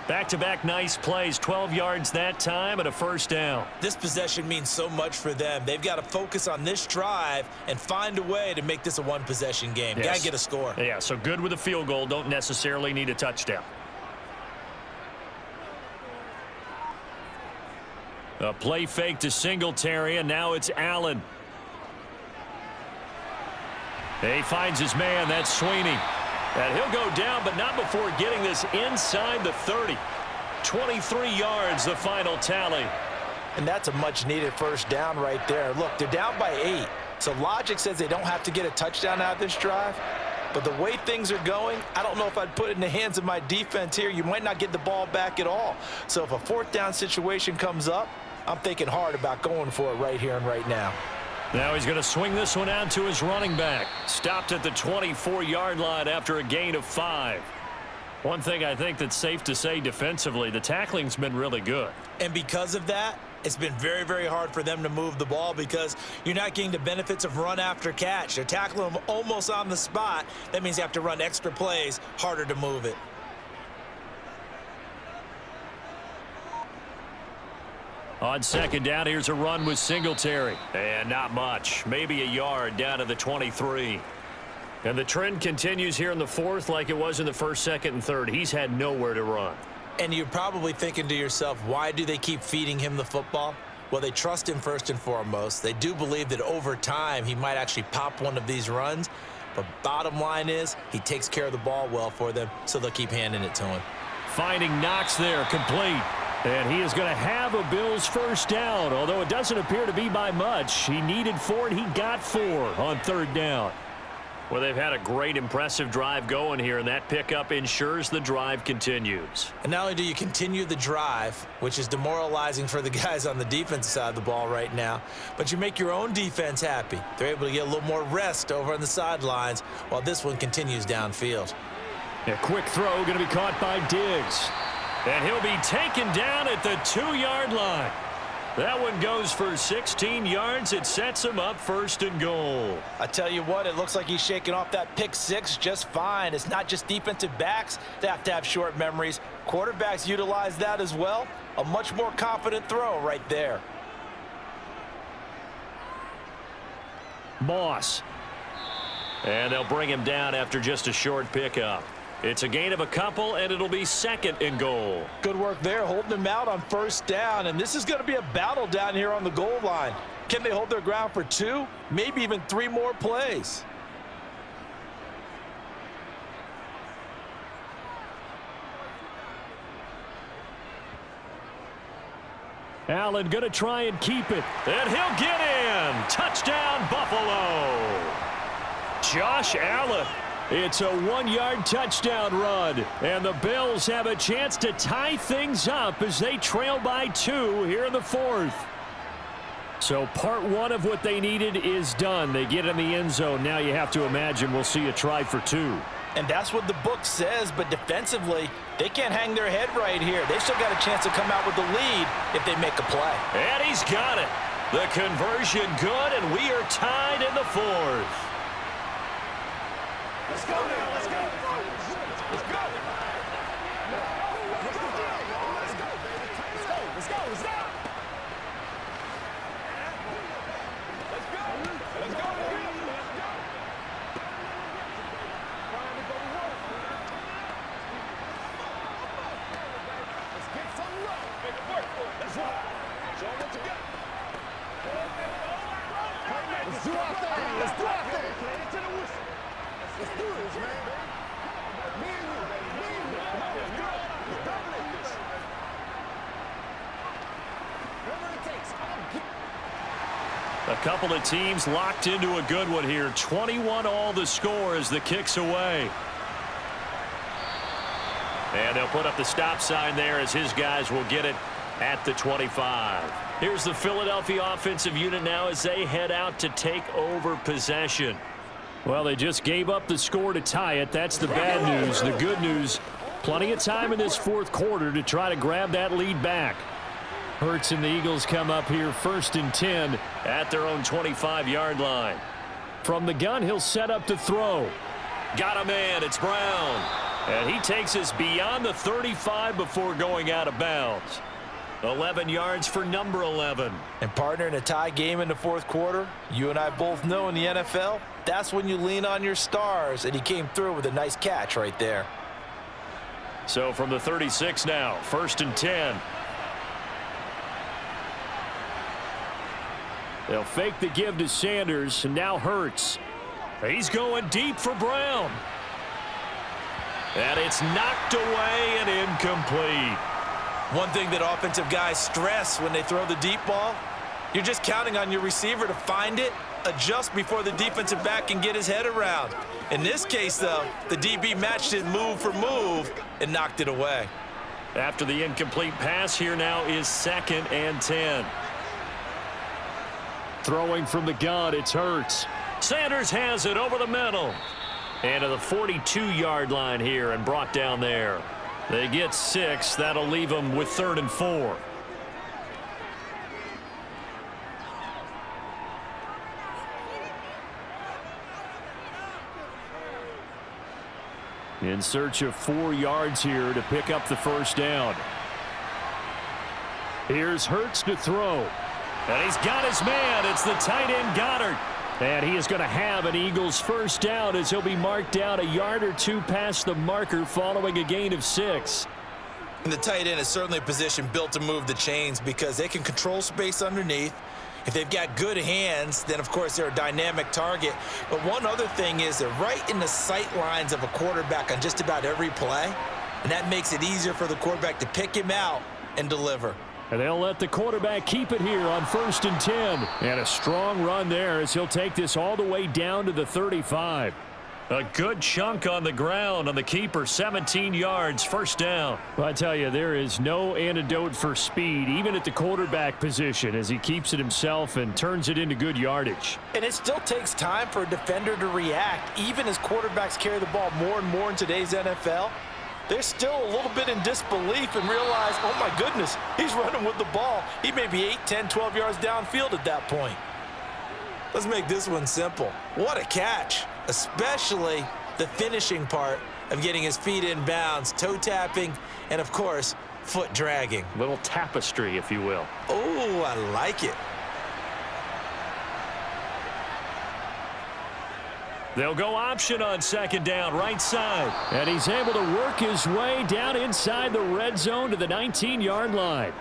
Back-to-back nice plays, 12 yards that time and a 1st down. This possession means so much for them. They've got to focus on this drive and find a way to make this a one-possession game. Yes. Got to get a score. Yeah, so good with a field goal. Don't necessarily need a touchdown. A play fake to Singletary, and now it's Allen. He finds his man. That's Sweeney. And he'll go down, but not before getting this inside the 30. 23 yards, the final tally. And that's a much-needed 1st down right there. Look, they're down by 8. So logic says they don't have to get a touchdown out of this drive. But the way things are going, I don't know if I'd put it in the hands of my defense here. You might not get the ball back at all. So if a 4th down situation comes up, I'm thinking hard about going for it right here and right now. Now he's going to swing this one out to his running back. Stopped at the 24-yard line after a gain of 5. One thing I think that's safe to say defensively, the tackling's been really good. And because of that, It's been very, very hard for them to move the ball because you're not getting the benefits of run after catch. They're tackling them almost on the spot. That means you have to run extra plays, harder to move it. On second down, here's a run with Singletary. And not much. Maybe a yard down to the 23. And the trend continues here in the fourth like it was in the first, second, and third. He's had nowhere to run. And you're probably thinking to yourself, why do they keep feeding him the football? Well, they trust him first and foremost. They do believe that over time he might actually pop one of these runs. But bottom line is he takes care of the ball well for them, so they'll keep handing it to him. Finding Knox there, complete. And he is going to have a Bills first down, although it doesn't appear to be by much. He needed 4, and he got 4 on third down. Well, they've had a great, impressive drive going here, and that pickup ensures the drive continues. And not only do you continue the drive, which is demoralizing for the guys on the defensive side of the ball right now, but you make your own defense happy. They're able to get a little more rest over on the sidelines while this one continues downfield. A quick throw going to be caught by Diggs. And he'll be taken down at the 2-yard line. That one goes for 16 yards. It sets him up first and goal. I tell you what, it looks like he's shaking off that pick six just fine. It's not just defensive backs that have to have short memories. Quarterbacks utilize that as well. A much more confident throw right there. Moss. And they'll bring him down after just a short pickup. It's a gain of a couple, and it'll be second and goal. Good work there, holding him out on first down, and this is going to be a battle down here on the goal line. Can they hold their ground for 2, maybe even 3 more plays? Allen going to try and keep it. And he'll get in. Touchdown, Buffalo. Josh Allen. It's a 1-yard touchdown run, and the Bills have a chance to tie things up as they trail by 2 here in the fourth. So part 1 of what they needed is done. They get in the end zone. Now you have to imagine we'll see a try for 2. And that's what the book says, but defensively, they can't hang their head right here. They've still got a chance to come out with the lead if they make a play. And he's got it. The conversion good, and we are tied in the fourth. Let's go now. Let's go. Let's go. Let's go, baby. Let's go. Let's go. Let's go. Let's go. Let's go. Let's get some love. Make it work for it. That's right. Show them what you got. Let's do our thing. Let's do our thing. Play it to the whistle. Let's do this, man. Me and you, baby. Me and you. Come on, let's go. Let's dominate this. Whatever it takes. A couple of teams locked into a good one here. 21-all the score as the kick's away. And they'll put up the stop sign there as his guys will get it at the 25. Here's the Philadelphia offensive unit now as they head out to take over possession. Well, they just gave up the score to tie it. That's the bad news. The good news, plenty of time in this fourth quarter to try to grab that lead back. Hurts and the Eagles come up here 1st and 10 at their own 25-yard line. From the gun, he'll set up to throw. Got a man. It's Brown. And he takes us beyond the 35 before going out of bounds. 11 yards for number 11. And partner, in a tie game in the fourth quarter, you and I both know in the NFL, that's when you lean on your stars, and he came through with a nice catch right there. So from the 36 now, 1st and 10. They'll fake the give to Sanders, and now Hurts. He's going deep for Brown. And it's knocked away and incomplete. One thing that offensive guys stress when they throw the deep ball, you're just counting on your receiver to find it, adjust before the defensive back can get his head around. In this case, though, the DB matched it move for move and knocked it away. After the incomplete pass, here now is 2nd and 10. Throwing from the gun, it's Hurts. Sanders has it over the middle. And to the 42-yard line here and brought down there. They get 6. That'll leave them with 3rd and 4. In search of 4 yards here to pick up the first down. Here's Hurts to throw. And he's got his man. It's the tight end Goddard. And he is going to have an Eagles first down as he'll be marked down a yard or 2 past the marker following a gain of 6. And the tight end is certainly a position built to move the chains because they can control space underneath. If they've got good hands, then, of course, they're a dynamic target. But one other thing is they're right in the sight lines of a quarterback on just about every play, and that makes it easier for the quarterback to pick him out and deliver. And they'll let the quarterback keep it here on 1st and 10. And a strong run there as he'll take this all the way down to the 35. A good chunk on the ground on the keeper, 17 yards, first down. Well, I tell you, there is no antidote for speed, even at the quarterback position, as he keeps it himself and turns it into good yardage. And it still takes time for a defender to react, even as quarterbacks carry the ball more and more in today's NFL. They're still a little bit in disbelief and realize, oh my goodness, he's running with the ball. He may be 8, 10, 12 yards downfield at that point. Let's make this one simple. What a catch, especially the finishing part of getting his feet in bounds, toe tapping, and of course, foot dragging. Little tapestry, if you will. Oh, I like it. They'll go option on 2nd down, right side. And he's able to work his way down inside the red zone to the 19-yard line.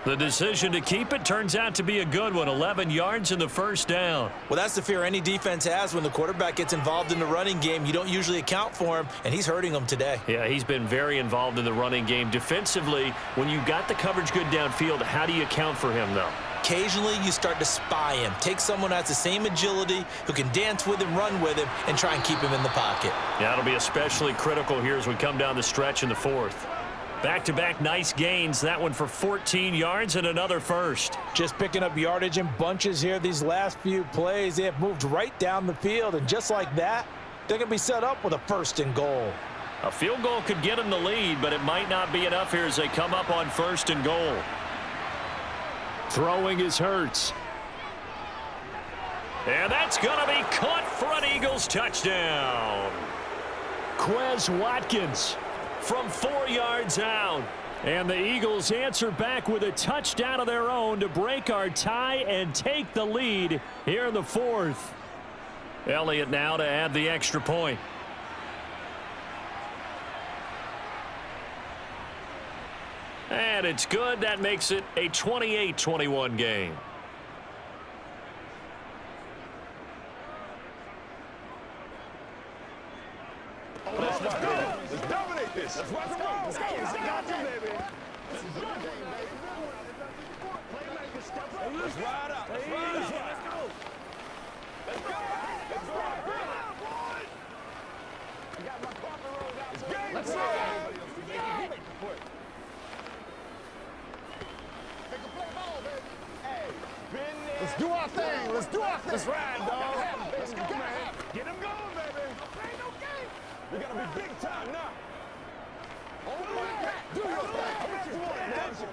The decision to keep it turns out to be a good one, 11 yards in the first down. Well, that's the fear any defense has when the quarterback gets involved in the running game. You don't usually account for him, and he's hurting them today. Yeah, he's been very involved in the running game. Defensively, when you got the coverage good downfield, how do you account for him, though? Occasionally, you start to spy him. Take someone who has the same agility, who can dance with him, run with him, and try and keep him in the pocket. Yeah, it'll be especially critical here as we come down the stretch in the 4th. Back-to-back nice gains. That one for 14 yards and another first. Just picking up yardage in bunches here these last few plays. They have moved right down the field, and just like that, they're going to be set up with a 1st and goal. A field goal could get them the lead, but it might not be enough here as they come up on 1st and goal. Throwing is Hurts. And that's going to be caught for an Eagles touchdown. Quez Watkins from 4 yards out. And the Eagles answer back with a touchdown of their own to break our tie and take the lead here in the 4th. Elliott now to add the extra point. And it's good. That makes it a 28-21 game. Let's go. Let's dominate this. Let's rock and roll. Let's go. I got you, baby. This is your game, baby. Let's ride out. Let's ride out. Let's go. Let's go. Let's ride. I got my carpet rolled out. It's game. Let's go. Let's do our thing. Let's do our thing. Let's ride, dog. Let's go, man. Get him going, baby. Ain't no game. We gotta be big time now. Do your thing.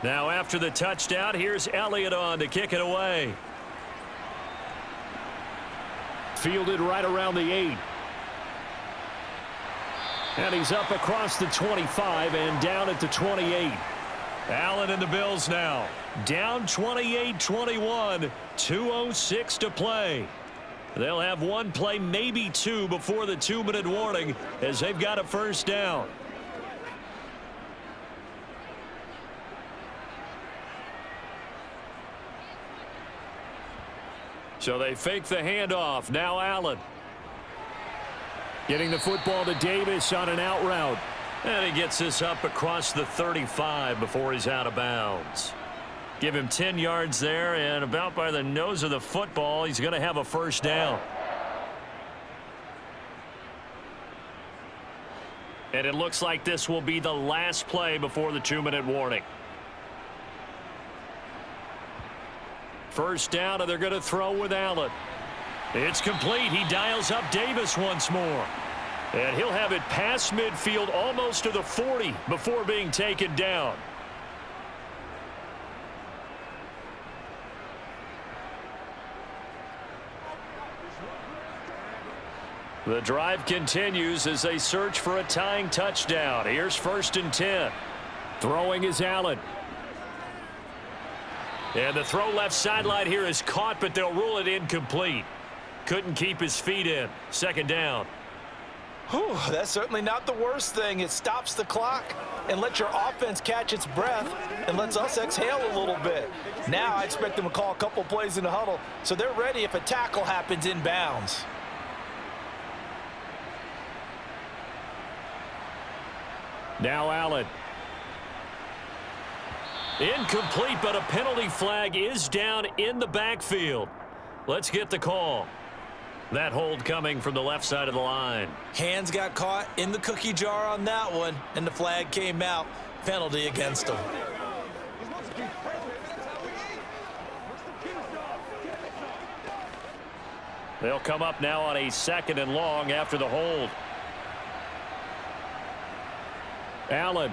Now after the touchdown, here's Elliott on to kick it away. Fielded right around the 8. And he's up across the 25 and down at the 28. Allen and the Bills now. Down 28-21. 2:06 to play. They'll have one play, maybe two, before the 2-minute warning as they've got a first down. So they fake the handoff. Now Allen. Getting the football to Davis on an out route. And he gets this up across the 35 before he's out of bounds. Give him 10 yards there, and about by the nose of the football, he's going to have a first down. And it looks like this will be the last play before the 2-minute warning. First down, and they're going to throw with Allen. It's complete. He dials up Davis once more. And he'll have it past midfield almost to the 40 before being taken down. The drive continues as they search for a tying touchdown. Here's 1st and 10. Throwing is Allen. And the throw left sideline here is caught, but they'll rule it incomplete. Couldn't keep his feet in. 2nd down. Whew, that's certainly not the worst thing. It stops the clock and lets your offense catch its breath and lets us exhale a little bit. Now I expect them to call a couple plays in the huddle so they're ready if a tackle happens in bounds. Now Allen. Incomplete, but a penalty flag is down in the backfield. Let's get the call. That hold coming from the left side of the line. Hands got caught in the cookie jar on that one, and the flag came out. Penalty against him. They'll come up now on a 2nd and long after the hold. Allen.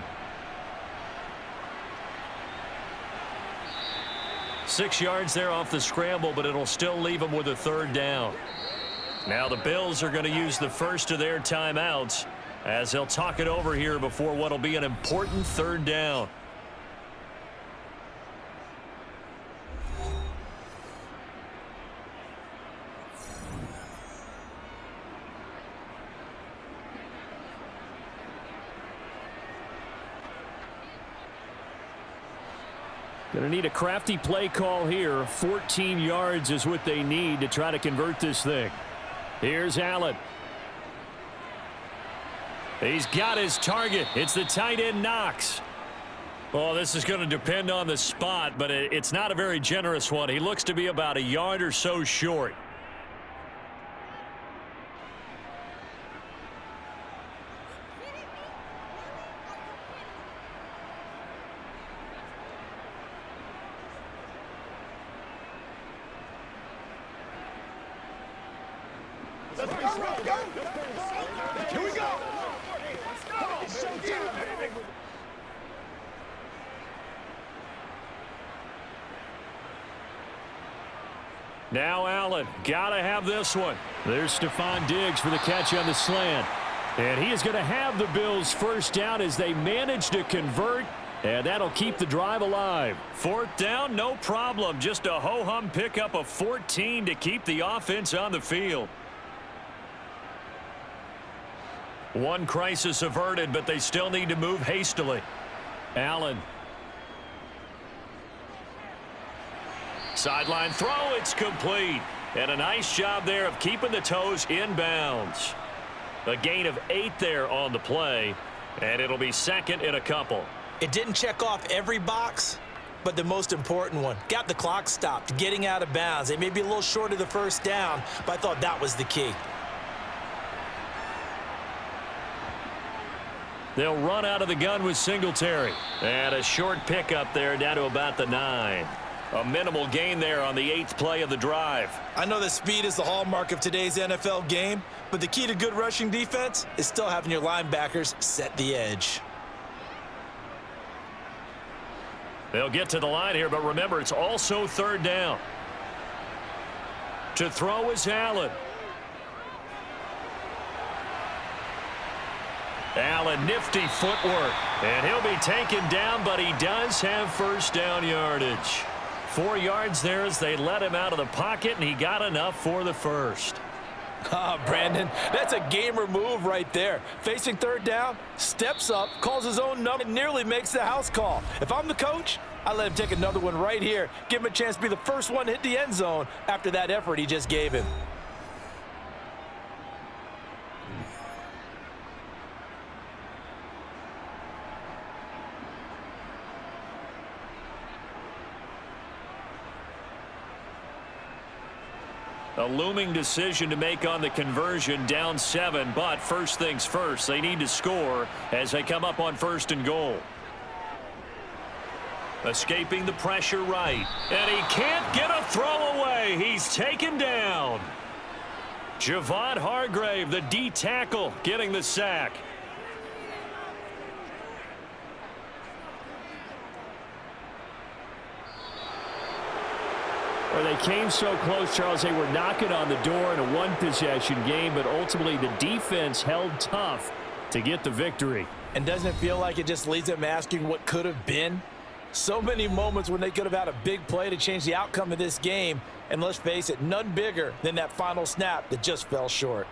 6 yards there off the scramble, but it'll still leave them with a 3rd down. Now the Bills are going to use the first of their timeouts as they'll talk it over here before what will be an important 3rd down. Going to need a crafty play call here. 14 yards is what they need to try to convert this thing. Here's Allen. He's got his target. It's the tight end Knox. Well, this is going to depend on the spot, but it's not a very generous one. He looks to be about a yard or so short. Here we go. Come on, showdown, baby. Now Allen, gotta have this one. There's Stephon Diggs for the catch on the slant. And he is going to have the Bills' 1st down as they manage to convert, and that'll keep the drive alive. 4th down, no problem. Just a ho-hum pickup of 14 to keep the offense on the field. One crisis averted, but they still need to move hastily. Allen. Sideline throw, it's complete. And a nice job there of keeping the toes in bounds. A gain of 8 there on the play, and it'll be 2nd and a couple. It didn't check off every box, but the most important one. Got the clock stopped, getting out of bounds. They may be a little short of the 1st down, but I thought that was the key. They'll run out of the gun with Singletary. And a short pickup there down to about the 9. A minimal gain there on the 8th play of the drive. I know that speed is the hallmark of today's NFL game, but the key to good rushing defense is still having your linebackers set the edge. They'll get to the line here, but remember, it's also 3rd down. To throw is Allen. Allen, nifty footwork. And he'll be taken down, but he does have 1st down yardage. 4 yards there as they let him out of the pocket, and he got enough for the 1st. Brandon, that's a gamer move right there. Facing 3rd down, steps up, calls his own number, and nearly makes the house call. If I'm the coach, I let him take another one right here. Give him a chance to be the first one to hit the end zone after that effort he just gave him. A looming decision to make on the conversion, down 7, but first things first, they need to score as they come up on 1st and goal. Escaping the pressure right, and he can't get a throw away. He's taken down. Javon Hargrave, the D tackle, getting the sack. Well, they came so close, Charles. They were knocking on the door in a one-possession game, but ultimately the defense held tough to get the victory. And doesn't it feel like it just leaves them asking what could have been? So many moments when they could have had a big play to change the outcome of this game. And let's face it, none bigger than that final snap that just fell short.